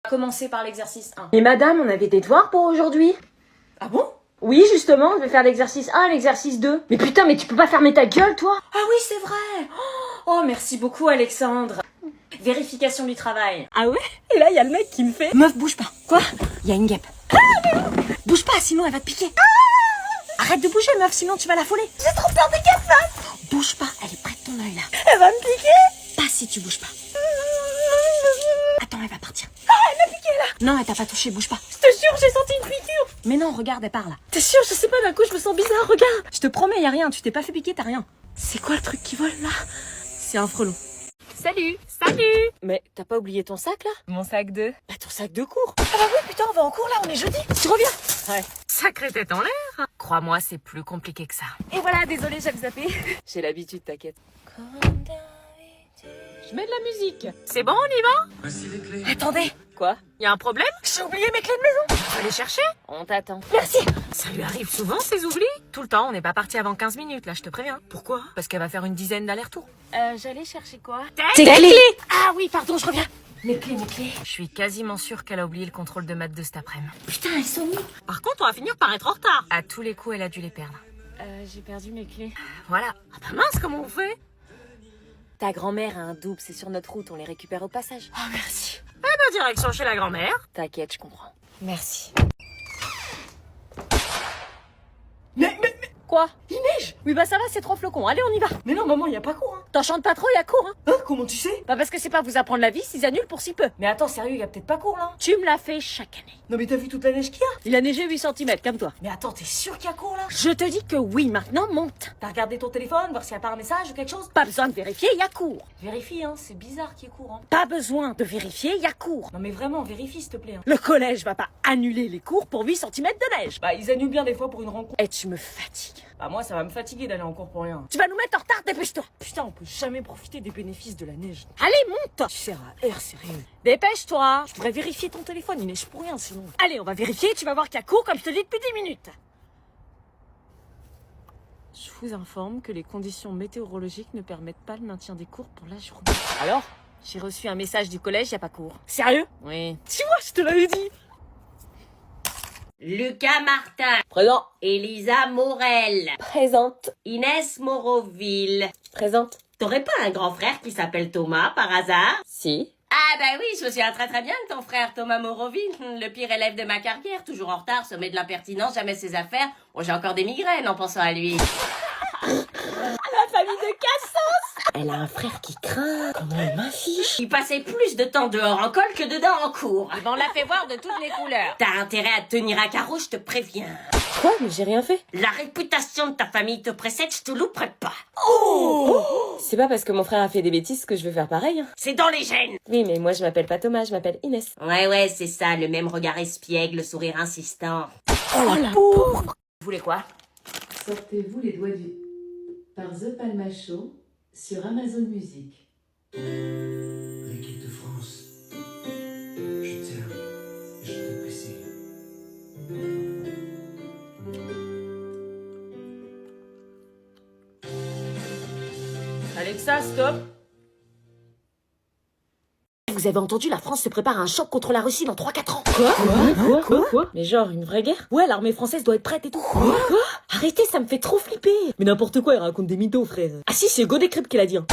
Commencer par l'exercice 1. Mais madame, on avait des devoirs pour aujourd'hui. Ah bon? Oui, justement, on devait faire l'exercice 1 et l'exercice 2. Mais putain, mais tu peux pas fermer ta gueule, toi? Ah oui, c'est vrai. Oh, merci beaucoup, Alexandre. Vérification du travail. Ah ouais? Et là, il y a le mec qui me fait... Meuf, bouge pas. Quoi? Il y a une guêpe. Bouge pas, sinon elle va te piquer. Arrête de bouger, meuf, sinon tu vas l'affoler. J'ai trop peur des guêpes, meuf. Bouge pas, elle est près de ton œil, là. Elle va me piquer. Pas si tu bouges pas. Attends, elle va partir. Ah, elle m'a piqué, là. Non, elle t'a pas touché, bouge pas. Je te jure, j'ai senti une piqûre. Mais non, regarde, elle part là. T'es sûr? Je sais pas, d'un coup, je me sens bizarre, regarde. Je te promets, y a rien, tu t'es pas fait piquer, t'as rien. C'est quoi le truc qui vole, là? C'est un frelon. Salut! Salut! Mais t'as pas oublié ton sac, là? Mon sac de... Bah, ton sac de cours. Ah bah oui, putain, on va en cours, là, on est jeudi. Tu reviens? Ouais. Sacrée tête en l'air! Crois-moi, c'est plus compliqué que ça. Et voilà, désolée, j'avais zappé. J'ai l'habitude, t'inquiète. Je mets de la musique. C'est bon, on y va? Voici les clés. Attendez. Quoi? Y a un problème? J'ai oublié mes clés de maison. Tu vas les chercher? On t'attend. Merci! Ça lui arrive souvent, ces oublis? Tout le temps, on n'est pas parti avant 15 minutes, là, je te préviens. Pourquoi? Parce qu'elle va faire une dizaine d'allers-retours. J'allais chercher quoi? Tes clés. Ah oui, pardon, je reviens. Mes clés. Je suis quasiment sûre qu'elle a oublié le contrôle de maths de cet après-midi. Putain, elles sont où? Par contre, on va finir par être en retard. À tous les coups, elle a dû les perdre. J'ai perdu mes clés. Voilà. Ah bah mince, comment on fait? Ta grand-mère a un double, c'est sur notre route, on les récupère au passage. Oh, merci. Eh ben, direction chez la grand-mère. T'inquiète, je comprends. Merci. Mais Quoi? il neige. Oui, bah ça va, c'est 3 flocons. Allez, on y va. Mais non, maman, y a pas cours, hein. T'enchantes pas trop, y a cours, hein? Hein, comment tu sais? Bah parce que c'est pas vous apprendre la vie s'ils annulent pour si peu. Mais attends, sérieux, y a peut-être pas cours, là. Tu me l'as fait chaque année. Non, mais t'as vu toute la neige qu'il y a? Il a neigé 8 cm, comme toi. Mais attends, t'es sûr qu'il y a cours, là? Je te dis que oui, maintenant monte. T'as regardé ton téléphone, voir s'il y a pas un message ou quelque chose? Pas besoin de vérifier, y a cours. Vérifie, hein, c'est bizarre qu'il y ait cours, hein. Pas besoin de vérifier, y a cours. Non, mais vraiment, vérifie, s'il te plaît, hein. Le collège va pas annuler les cours pour 8 cm de neige. Bah, ils annulent bien des fois pour une rencontre. Et tu me fatigues. Bah, moi, ça va me fatiguer d'aller en cours pour rien. Tu vas nous mettre en retard, dépêche-toi. Putain, on peut jamais profiter des bénéfices de la neige. Allez, monte. Tu sers à air, sérieux. Dépêche-toi. Je pourrais vérifier ton téléphone, il neige pour rien, sinon. Allez, on va vérifier, tu vas voir qu'il y a cours comme je te dis depuis 10 minutes. Je vous informe que les conditions météorologiques ne permettent pas le maintien des cours pour la journée. Alors? J'ai reçu un message du collège, y a pas cours. Sérieux? Oui. Tu vois, je te l'avais dit. Lucas Martin, Présent. Elisa Morel, Présente. Inès Moroville. Présente. T'aurais pas un grand frère qui s'appelle Thomas par hasard? Si. Ah bah oui, je me souviens très bien de ton frère Thomas Moroville, le pire élève de ma carrière, toujours en retard, sommet de l'impertinence, jamais ses affaires. Bon, j'ai encore des migraines en pensant à lui. La famille de Cassos. Elle a un frère qui craint. Comment elle m'affiche? Il passait plus de temps dehors en colle que dedans en cours. On l'a fait voir de toutes les couleurs. T'as intérêt à te tenir à carreau, je te préviens. Quoi? Mais j'ai rien fait. La réputation de ta famille te précède, je te louperai pas. C'est pas parce que mon frère a fait des bêtises que je vais faire pareil. Hein. C'est dans les gènes. Oui, mais moi je m'appelle pas Thomas, je m'appelle Inès. Ouais, c'est ça, le même regard espiègle, le sourire insistant. Oh la pauvre. Vous voulez quoi? Sortez-vous les doigts du... par The Palma Show sur Amazon Music. L'équipe de France. Je t'aime et je t'apprécie. Alexa, stop. Vous avez entendu, la France se prépare à un choc contre la Russie dans 3-4 ans. Quoi? Mais genre, une vraie guerre? Ouais, l'armée française doit être prête et tout. Quoi? Arrêtez, ça me fait trop flipper. Mais n'importe quoi, il raconte des mythos, frère. Ah si, c'est Hugo Décrypte qui l'a dit. Hein.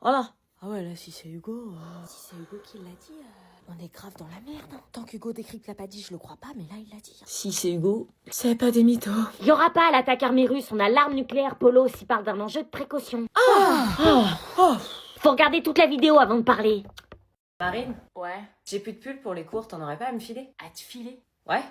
Voilà. Ah ouais, là, si c'est Hugo... Si c'est Hugo qui l'a dit, on est grave dans la merde. Hein. Tant qu'Hugo Décrypte l'a pas dit, je le crois pas, mais là, il l'a dit. Si c'est Hugo, c'est pas des mythos. Y aura pas l'attaque armée russe, on a l'arme nucléaire. Polo s'y parle d'un enjeu de précaution. Faut regarder toute la vidéo avant de parler. Marine, Ouais. j'ai plus de pull pour les cours, t'en aurais pas à me filer? À te filer? Ouais.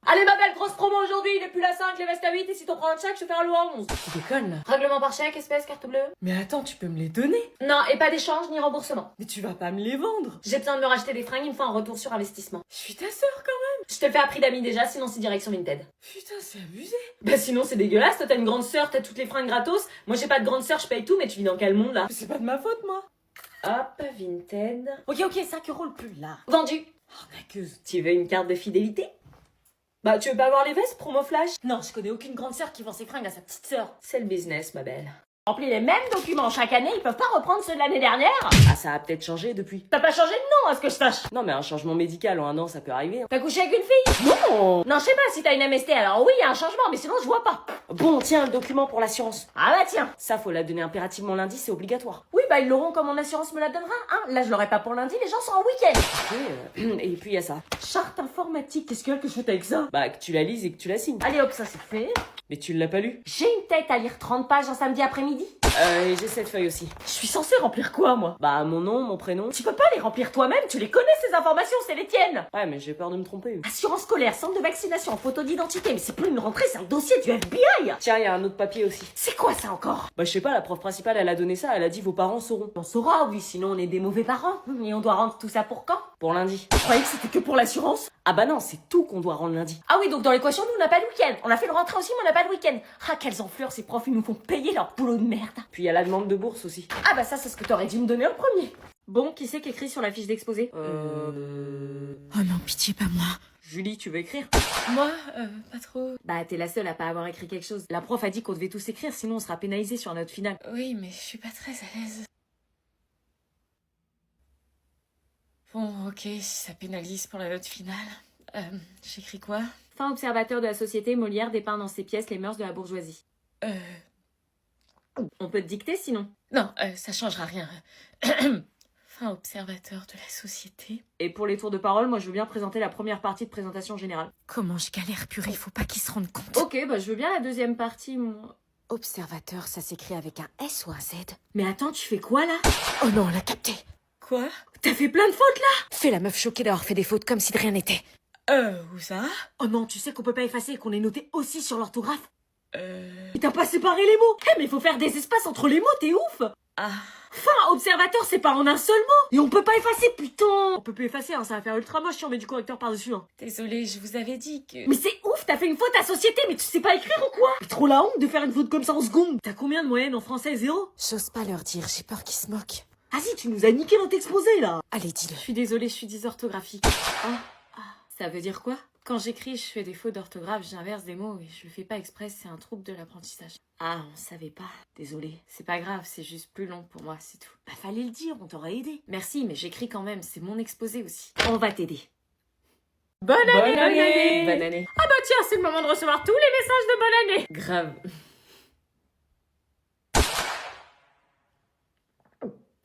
Allez ma belle, grosse promo aujourd'hui, il est plus la 5, les vestes à 8 et si t'en prends un chèque, je te fais un lot à 11. Tu déconnes là. Règlement par chèque, espèce, carte bleue. Mais attends, tu peux me les donner? Non, et pas d'échange ni remboursement. Mais tu vas pas me les vendre. J'ai besoin de me racheter des fringues, il me faut un retour sur investissement. Je suis ta sœur quand même. Je te le fais à prix d'amis déjà, sinon c'est direction Vinted. Putain, c'est abusé. Bah sinon c'est dégueulasse, toi t'as une grande sœur, t'as toutes les fringues gratos. Moi j'ai pas de grande sœur, je paye tout, mais tu vis dans quel monde là? C'est pas de ma faute moi. Hop, Vinted. Ok, 5 € le pull là. Vendu. Arnaqueuse. Tu veux une carte de fidélité? Bah, tu veux pas voir les vestes, promo flash? Non, je connais aucune grande sœur qui vend ses fringues à sa petite sœur. C'est le business, ma belle. Remplis les mêmes documents chaque année, ils peuvent pas reprendre ceux de l'année dernière. Ah, ça a peut-être changé depuis. T'as pas changé de nom, à ce que je sache. Non, mais un changement médical en un an, ça peut arriver. T'as couché avec une fille? Non! Non, je sais pas si t'as une MST, alors oui, il y a un changement, mais sinon je vois pas. Bon, tiens, le document pour l'assurance. Ah bah tiens. Ça, faut la donner impérativement lundi, c'est obligatoire. Oui, bah ils l'auront comme mon assurance me la donnera, hein. Là, je l'aurai pas pour lundi, les gens sont en week-end. Et puis, il y a ça. Charte informatique, qu'est-ce que je fais avec ça? Bah, que tu la lises et que tu la signes. Allez hop, ça c'est fait. Mais tu l'as pas lu? J'ai une tête à lire 30 pages un samedi après-midi. Et j'ai cette feuille aussi. Je suis censée remplir quoi, moi? Bah, mon nom, mon prénom. Tu peux pas les remplir toi-même, tu les connais ces informations, c'est les tiennes. Ouais, mais j'ai peur de me tromper. Assurance scolaire, centre de vaccination, photo d'identité, mais c'est plus une rentrée, c'est un dossier du FBI. Tiens, il y a un autre papier aussi. C'est quoi ça encore? Bah, je sais pas, la prof principale, elle a donné ça, elle a dit vos parents sauront. On saura, oui, sinon on est des mauvais parents. Et on doit rendre tout ça pour quand? Pour lundi. Je croyais que c'était que pour l'assurance. Ah bah non, c'est tout qu'on doit rendre lundi. Ah oui, donc dans l'équation, nous on n'a pas de week-end. On a fait le rentrée aussi, mais on n'a pas de week-end. Ah, quelles enflures, ces profs, ils nous font payer leur boulot de merde. Puis il y a la demande de bourse aussi. Ah bah ça, c'est ce que t'aurais dû me donner en premier. Bon, qui c'est qui écrit sur la fiche d'exposé? Oh non, pitié, pas moi. Julie, tu veux écrire? Moi, pas trop. Bah, t'es la seule à pas avoir écrit quelque chose. La prof a dit qu'on devait tous écrire, sinon on sera pénalisé sur la note finale. Oui, mais je suis pas très à l'aise. Bon, ok, si ça pénalise pour la note finale. J'écris quoi? Fin observateur de la société, Molière dépeint dans ses pièces les mœurs de la bourgeoisie. On peut te dicter sinon. Non, ça changera rien. Fin observateur de la société. Et pour les tours de parole, moi je veux bien présenter la première partie de présentation générale. Comment je galère, purée, faut pas qu'ils se rendent compte. Ok, bah je veux bien la deuxième partie, moi. Observateur, ça s'écrit avec un S ou un Z? Mais attends, tu fais quoi là? Oh non, on l'a capté. Quoi? T'as fait plein de fautes là? Fais la meuf choquée d'avoir fait des fautes comme si de rien n'était. Où ça? Oh non, tu sais qu'on peut pas effacer et qu'on est noté aussi sur l'orthographe? Et t'as pas séparé les mots? Eh mais il faut faire des espaces entre les mots, t'es ouf! Ah. Fin observateur, c'est pas en un seul mot! Et on peut pas effacer, putain! On peut plus effacer, hein, ça va faire ultra moche si on met du correcteur par-dessus, hein. Désolée, je vous avais dit que... Mais c'est ouf, t'as fait une faute à société, mais tu sais pas écrire ou quoi? C'est trop la honte de faire une faute comme ça en seconde! T'as combien de moyenne en français? 0? J'ose pas leur dire, j'ai peur qu'ils se moquent. Vas-y, tu nous as niqué notre exposé là! Allez, dis-le. Je suis désolée, je suis dysorthographique. Ça veut dire quoi? Quand j'écris, je fais des fautes d'orthographe, j'inverse des mots et je le fais pas exprès, c'est un trouble de l'apprentissage. Ah, on savait pas. Désolée. C'est pas grave, c'est juste plus long pour moi, c'est tout. Bah fallait le dire, on t'aurait aidé. Merci, mais j'écris quand même, c'est mon exposé aussi. On va t'aider. Bonne année, Bonne année! Bonne année. Ah bah tiens, c'est le moment de recevoir tous les messages de bonne année. Grave.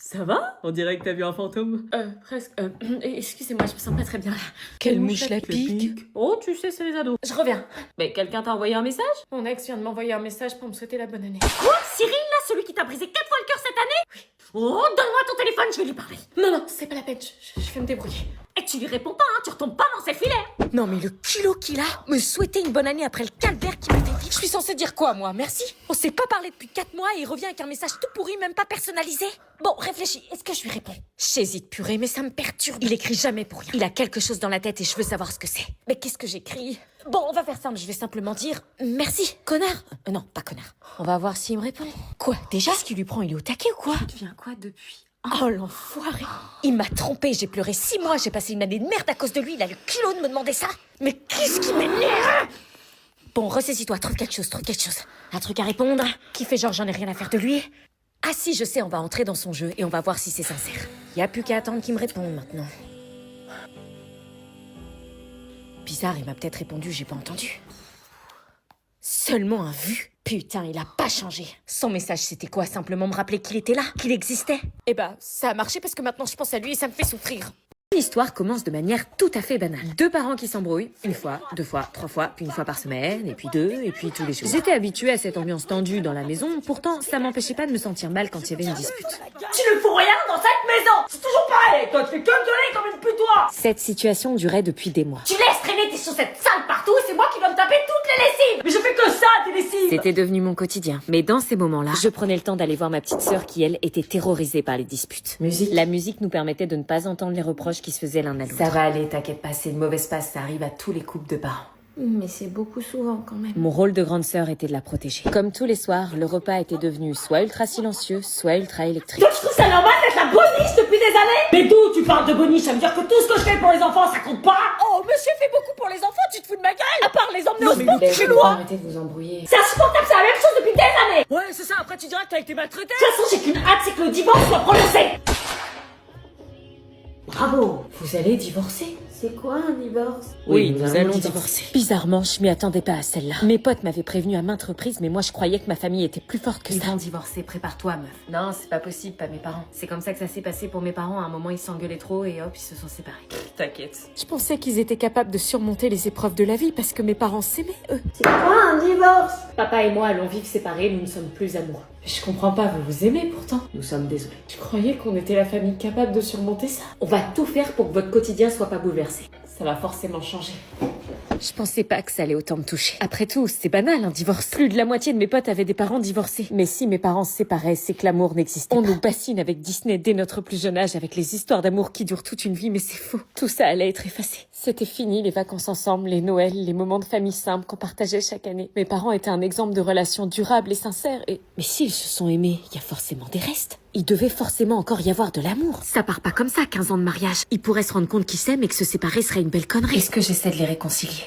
Ça va? On dirait que t'as vu un fantôme. Presque. Excusez-moi, je me sens pas très bien là. Quelle mouche la pique. Oh, tu sais, c'est les ados. Je reviens. Mais quelqu'un t'a envoyé un message? Mon ex vient de m'envoyer un message pour me souhaiter la bonne année. Quoi? Cyril là, celui qui t'a brisé 4 fois le cœur cette année? Oui. Oh, donne-moi ton téléphone, je vais lui parler. Non, non, c'est pas la peine, je vais me débrouiller. Et tu lui réponds pas, hein, tu retombes pas dans ses filets. Non mais le kilo qu'il a, me souhaiter une bonne année après le calvaire qu'il m'a fait vivre. Je suis censée dire quoi moi, merci? On s'est pas parlé depuis 4 mois et il revient avec un message tout pourri, même pas personnalisé. Bon, réfléchis, est-ce que je lui réponds? J'hésite purée, mais ça me perturbe. Il écrit jamais pour rien. Il a quelque chose dans la tête et je veux savoir ce que c'est. Mais qu'est-ce que j'écris? Bon, on va faire simple, je vais simplement dire merci, connard. Non, pas connard. On va voir s'il me répond. Quoi? Déjà, ce qu'il lui prend, il est au taquet ou quoi? Tu deviens quoi depuis? Oh l'enfoiré! Il m'a trompé, j'ai pleuré 6 mois, j'ai passé une année de merde à cause de lui, il a le culot de me demander ça! Mais qu'est-ce qui m'énerve! Bon, ressaisis-toi, trouve quelque chose. Un truc à répondre, qui fait genre j'en ai rien à faire de lui. Ah si, je sais, on va entrer dans son jeu et on va voir si c'est sincère. Y a plus qu'à attendre qu'il me réponde maintenant. Bizarre, il m'a peut-être répondu, j'ai pas entendu. Seulement un vu. Putain, il a pas changé. Son message, c'était quoi? Simplement me rappeler qu'il était là, qu'il existait. Eh bah, ça a marché parce que maintenant je pense à lui et ça me fait souffrir. L'histoire commence de manière tout à fait banale. 2 parents qui s'embrouillent, 1 fois, 2 fois, 3 fois, puis 1 fois par semaine, et puis 2, et puis tous les jours. J'étais habituée à cette ambiance tendue dans la maison, pourtant ça m'empêchait pas de me sentir mal quand il y avait une dispute. Tu ne fous rien dans cette maison! C'est toujours pareil! Toi, tu fais que gueuler comme une putois! Cette situation durait depuis des mois. Tu laisses traîner tes chaussettes sales partout et c'est moi qui dois me taper toutes les lessives! Mais je fais que ça, tes lessives! C'était devenu mon quotidien. Mais dans ces moments-là, je prenais le temps d'aller voir ma petite sœur qui, elle, était terrorisée par les disputes. La musique nous permettait de ne pas entendre les reproches qui se faisaient l'un à l'autre. Ça va aller, t'inquiète pas, c'est une mauvaise passe, ça arrive à tous les couples de parents. Mais c'est beaucoup souvent quand même. Mon rôle de grande sœur était de la protéger. Comme tous les soirs, le repas était devenu soit ultra silencieux, soit ultra électrique. Toi, tu trouves ça normal d'être la boniche depuis des années? Mais d'où tu parles de boniche? Ça veut dire que tout ce que je fais pour les enfants, ça compte pas? Oh, monsieur fait beaucoup pour les enfants, tu te fous de ma gueule? À part les emmener au sport, tu fais loin. Arrêtez de vous embrouiller. C'est insupportable, c'est la même chose depuis des années. Ouais, c'est ça, après tu diras que t'as été maltraité. De toute façon, j'ai qu'une hâte, c'est que le divorce soit prononcé. Bravo. Vous allez divorcer? C'est quoi un divorce? Oui, nous allons divorcer. Bizarrement, je m'y attendais pas à celle-là. Mes potes m'avaient prévenu à maintes reprises, mais moi je croyais que ma famille était plus forte que Ils ça. vont divorcer, prépare-toi meuf. Non, c'est pas possible, pas mes parents. C'est comme ça que ça s'est passé pour mes parents. À un moment, ils s'engueulaient trop et hop, ils se sont séparés. T'inquiète. Je pensais qu'ils étaient capables de surmonter les épreuves de la vie parce que mes parents s'aimaient, eux. C'est quoi un divorce? Papa et moi allons vivre séparés, nous ne sommes plus amoureux. Je comprends pas, vous vous aimez pourtant. Nous sommes désolés. Je croyais qu'on était la famille capable de surmonter ça. On va tout faire pour que votre quotidien soit pas bouleversé. Ça va forcément changer. Je pensais pas que ça allait autant me toucher. Après tout, c'est banal, un divorce. Plus de la moitié de mes potes avaient des parents divorcés. Mais si mes parents se séparaient, c'est que l'amour n'existait pas. On nous bassine avec Disney dès notre plus jeune âge, avec les histoires d'amour qui durent toute une vie, mais c'est faux. Tout ça allait être effacé. C'était fini, les vacances ensemble, les Noëls, les moments de famille simples qu'on partageait chaque année. Mes parents étaient un exemple de relation durable et sincère et... Mais s'ils se sont aimés, il y a forcément des restes. Il devait forcément encore y avoir de l'amour. Ça part pas comme ça, 15 ans de mariage. Ils pourraient se rendre compte qu'ils s'aiment et que se séparer serait une belle connerie. Est-ce que j'essaie de les réconcilier?